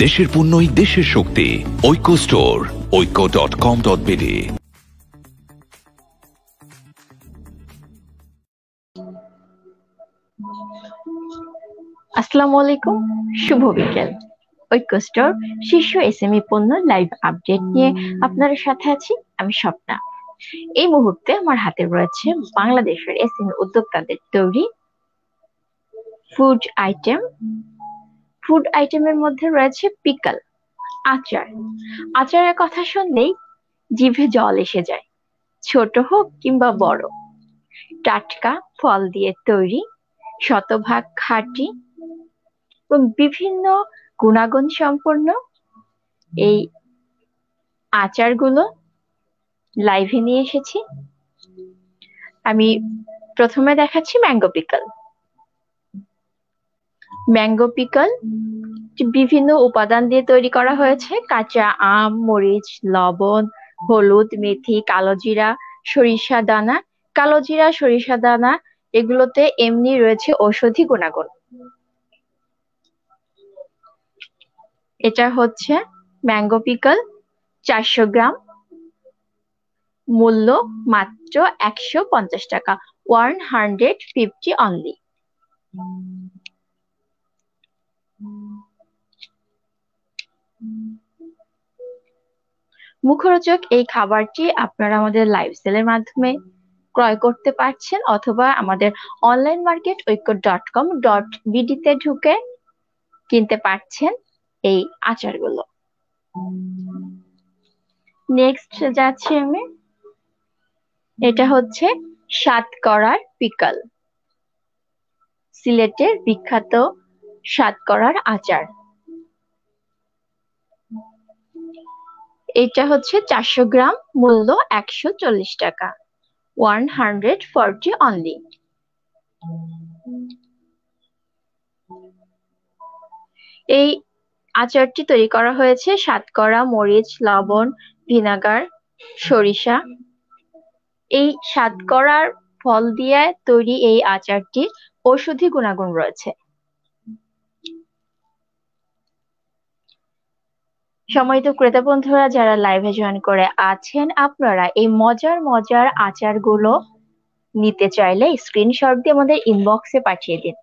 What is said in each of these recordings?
দেশের পণ্যই দেশের শক্তি। ঐক্য স্টোর, ঐক্য.com.bd। আসসালামু আলাইকুম, শুভ বিকেল। ঐক্য স্টোর শীর্ষ এসএমই পণ্য লাইভ আপডেট নিয়ে আপনাদের সাথে আছি আমি স্বপ্না। এই মুহূর্তে আমার হাতে রয়েছে বাংলাদেশের এসএমই উদ্যোক্তাদের তৈরি ফুড আইটেম। ফুড আইটেমের মধ্যে রয়েছে পিকল, আচার। আচারের কথা শুনলেই জিভে জল এসে যায়, ছোট হোক কিংবা বড়। টাটকা ফল দিয়ে তৈরি, শতভাগ খাঁটি এবং বিভিন্ন গুণাগুণ সম্পন্ন এই আচারগুলো লাইভে নিয়ে এসেছি। আমি প্রথমে দেখাচ্ছি ম্যাঙ্গো পিকল। ম্যাঙ্গো পিকল বিভিন্ন উপাদান দিয়ে তৈরি করা হয়েছে। কাঁচা আম, মরিচ, লবণ, হলুদ, মেথি, কালোজিরা, সরিষা দানা। কালোজিরা, সরিষা দানা এগুলোতে এমনি রয়েছে ঔষধি গুণাগুণ। এটা হচ্ছে ম্যাঙ্গো পিকল, 400 গ্রাম, মূল্য মাত্র 150 টাকা, 150 অনলি। মুখরোচক এই খাবারটি আপনারা আমাদের লাইভ সেলের মাধ্যমে ক্রয় করতে পারছেন, অথবা আমাদের অনলাইন মার্কেট ঐক্য.com.bd তে ঢুকে কিনতে পারছেন এই আচারগুলো। নেক্সট যাচ্ছি আমি। এটা হচ্ছে সাতকরার পিকল, সিলেটের বিখ্যাত সাতকরার আচার। এটা হচ্ছে 400 গ্রাম, মূল্য 140 টাকা, 140 অনলি। এই আচারটি তৈরি করা হয়েছে সাতকরা, মরিচ, লবণ, ভিনেগার, সরিষা। এই সাতকরার ফল দিয়ে তৈরি এই আচারটি ঔষধি গুণাগুণ রয়েছে। সম্মানিত ক্রেতা বন্ধুরা, যারা লাইভে জয়েন করে আছেন, আপনারা এই মজার মজার আচারগুলো নিতে চাইলে স্ক্রিনশট দিয়ে আমাদের ইনবক্সে পাঠিয়ে দিন।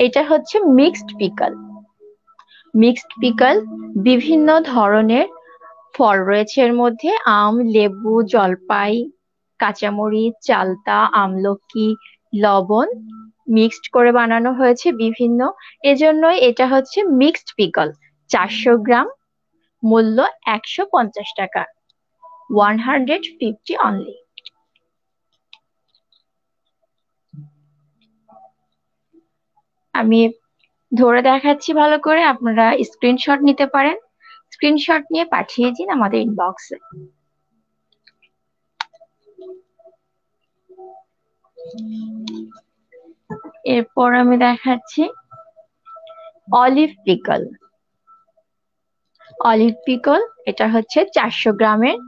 এটা হচ্ছে মিক্সড পিকল। মিক্সড পিকল বিভিন্ন ধরনের ফল রয়েছে এর মধ্যে। আম, লেবু, জলপাই, কাঁচামরিচ, চালতা, আমলকি, লবণ মিক্সড করে বানানো হয়েছে বিভিন্ন। এজন্যই এটা হচ্ছে মিক্সড পিকল। 400 গ্রাম, মূল্য 150 টাকা, 150 অনলি। আমি ধরে দেখাচ্ছি ভালো করে, আপনারা স্ক্রিনশট নিতে পারেন। স্ক্রিনশট নিয়ে পাঠিয়ে দিন আমাদের ইনবক্সে। এরপর আমি দেখাচ্ছি অলিভ পিকল। অলিভ পিকল এটা হচ্ছে 400 গ্রামের,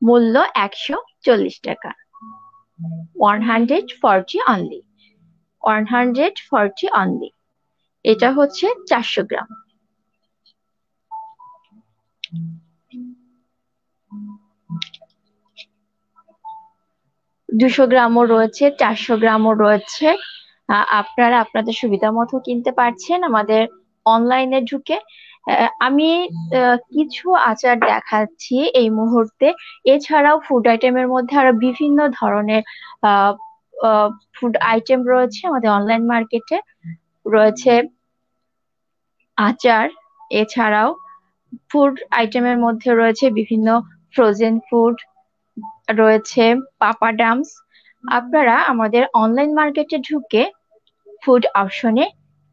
মূল্য 140 টাকা, 140 অনলি, 140 অনলি। এটা হচ্ছে 400 গ্রাম। দুশো গ্রামও রয়েছে, 400 গ্রামও রয়েছে। আপনারা আপনাদের সুবিধা মতো কিনতে পারছেন আমাদের অনলাইনে ঢুকে। আমি কিছু আচার দেখাচ্ছি এই মুহূর্তে। এছাড়াও ফুড আইটেমের মধ্যে আরো বিভিন্ন ধরনের ফুড আইটেম রয়েছে আমাদের অনলাইন মার্কেটে। রয়েছে আচার, এছাড়াও ফুড আইটেমের মধ্যে রয়েছে বিভিন্ন ফ্রোজেন ফুড, রয়েছে পাপাডামস। আপনারা আমাদের অনলাইন মার্কেটে ঢুকে ফুড অপশনে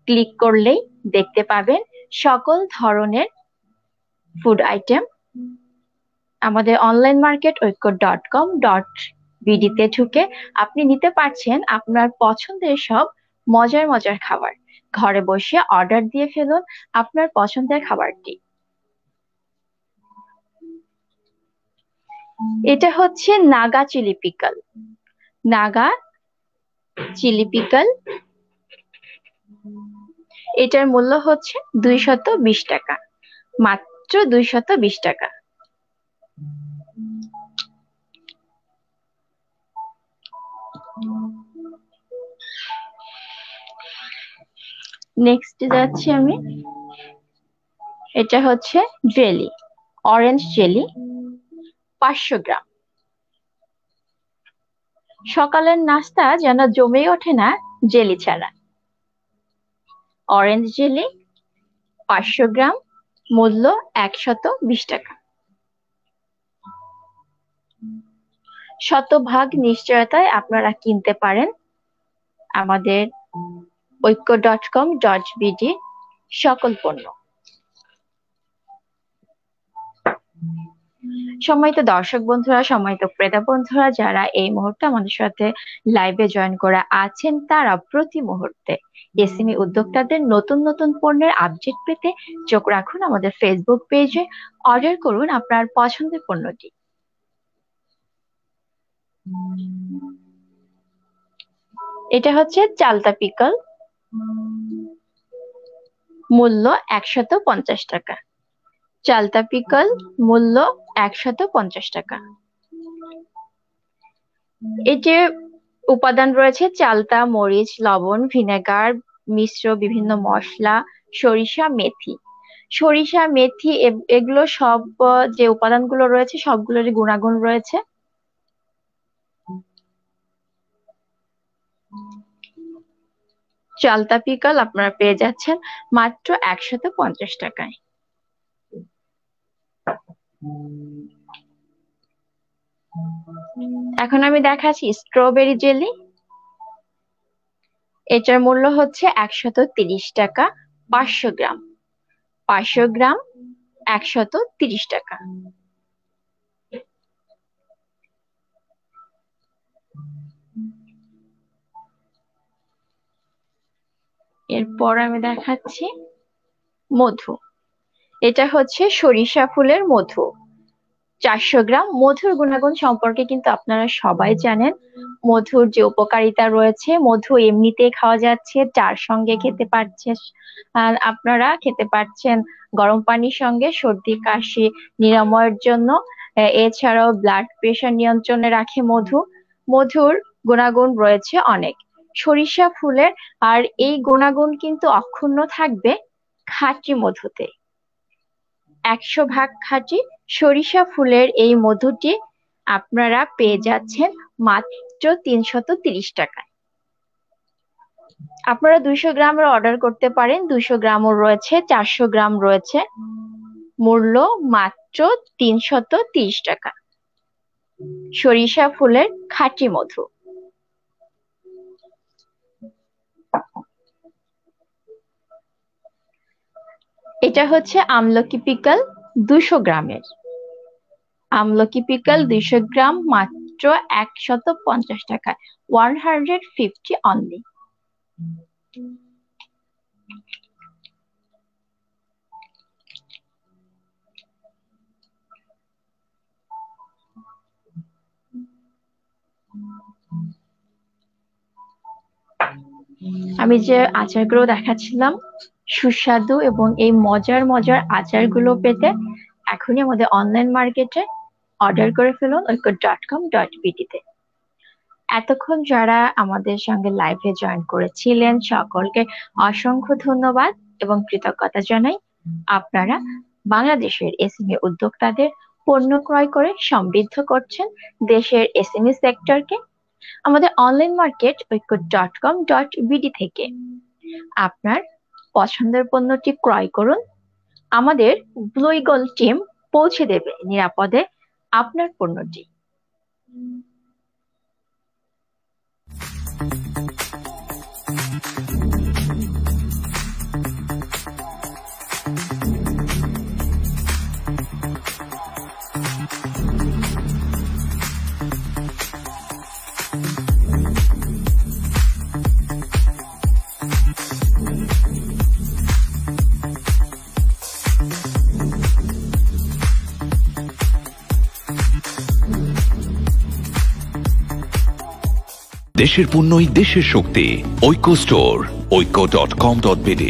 ক্লিক করলেই দেখতে পাবেন সকল ধরনের ফুড আইটেম। আমাদের অনলাইন মার্কেট ঐক্য.com.bd তে ঢুকে আপনি নিতে পারছেন আপনার পছন্দের সব মজার মজার খাবার। ঘরে বসে অর্ডার দিয়ে ফেলুন আপনার পছন্দের খাবারটি। এটা হচ্ছে Naga chilli pickle. Naga chilli pickle, এটার মূল্য হচ্ছে 220 টাকা, মাত্র 220 টাকা। নেক্সট যাচ্ছি আমি, এটা হচ্ছে জেলি, অরেঞ্জ জেলি 500 গ্রাম। সকালের নাস্তা যেন জমে ওঠে না জেলি ছাড়া। অরেঞ্জ জেলি 500 গ্রাম, মূল্য 120 টাকা। শতভাগ নিশ্চয়তায় আপনারা কিনতে পারেন আমাদের ঐক্য.com.bd সকল পণ্য। সম্মানিত দর্শক বন্ধুরা, সম্মানিত ক্রেতা বন্ধুরা, যারা এই মুহূর্তে আমাদের সাথে লাইভে জয়েন করা আছেন, তারা প্রতি মুহূর্তে এসএমই উদ্যোক্তাদের নতুন নতুন পণ্যের আপডেট পেতে চোখ রাখুন আমাদের ফেসবুক পেজে, অর্ডার করুন আপনার পছন্দের পণ্যটি। এটা হচ্ছে চালতা পিকল, মূল্য 150 টাকা। চালতা পিকল মূল্য 150 টাকা। এই যে উপাদান রয়েছে চালতা, মরিচ, লবণ, ভিনেগার, মিশ্র বিভিন্ন মশলা, সরিষা, মেথি। সরিষা, মেথি এগুলো সব যে উপাদানগুলো রয়েছে সবগুলোরই গুণাগুণ রয়েছে। চালতা পিকল আপনারা পেয়ে যাচ্ছেন মাত্র 150 টাকায়। এখন আমি দেখাচ্ছি স্ট্রবেরি জেলি, এটার মূল্য হচ্ছে 130 টাকা, 500 গ্রাম। 500 গ্রাম 130 টাকা। এরপর আমি দেখাচ্ছি মধু, এটা হচ্ছে সরিষা ফুলের মধু 400 গ্রাম। মধুর গুণাগুণ সম্পর্কে কিন্তু আপনারা সবাই জানেন, মধুর যে উপকারিতা রয়েছে। মধু এমনিতে খাওয়া যাচ্ছে, চার সঙ্গে খেতে পারছে, আর আপনারা খেতে পারছেন গরম পানির সঙ্গে সর্দি কাশি নিরাময়ের জন্য। এছাড়াও ব্লাড প্রেশার নিয়ন্ত্রণে রাখে মধু। মধুর গুণাগুণ রয়েছে অনেক সরিষা ফুলের, আর এই গুণাগুণ কিন্তু অক্ষুণ্ণ থাকবে খাঁটি মধুতে। 100% খাঁটি সরিষা ফুলের এই মধুটি আপনারা পেয়ে যাচ্ছেন মাত্র 330 টাকায়। আপনারা 200 গ্রামের অর্ডার করতে পারেন, 200 গ্রামও রয়েছে, 400 গ্রাম রয়েছে, মূল্য মাত্র 330 টাকা। সরিষা ফুলের খাঁটি মধু। এটা হচ্ছে আমলকি পিকল 200 গ্রামের। আমলকি পিকল 200 গ্রাম মাত্র 150 টাকায়, 150 অনলি। আমি যে আচারগুলো দেখাচ্ছিলাম সুস্বাদু এবং এই মজার মজার আচারগুলো পেতে এখনই আমাদের অনলাইন মার্কেটে অর্ডার করে ফেলুন ঐক্য.com.bd তে। এতক্ষণ যারা আমাদের সঙ্গে লাইভে জয়েন করেছিলেন সকলকে অসংখ্য ধন্যবাদ এবং কৃতজ্ঞতা জানাই। আপনারা বাংলাদেশের এসএমই উদ্যোক্তাদের পণ্য ক্রয় করে সমৃদ্ধ করছেন দেশের এসএমই সেক্টরকে। আমাদের অনলাইন মার্কেট ঐক্য.com.bd থেকে আপনার পছন্দের পণ্যটি ক্রয় করুন। আমাদের ব্লু ইগল টিম পৌঁছে দেবে নিরাপদে আপনার পণ্যটি। দেশের পণ্যই দেশের শক্তি। ঐক্য স্টোর, ঐক্য.com.bd।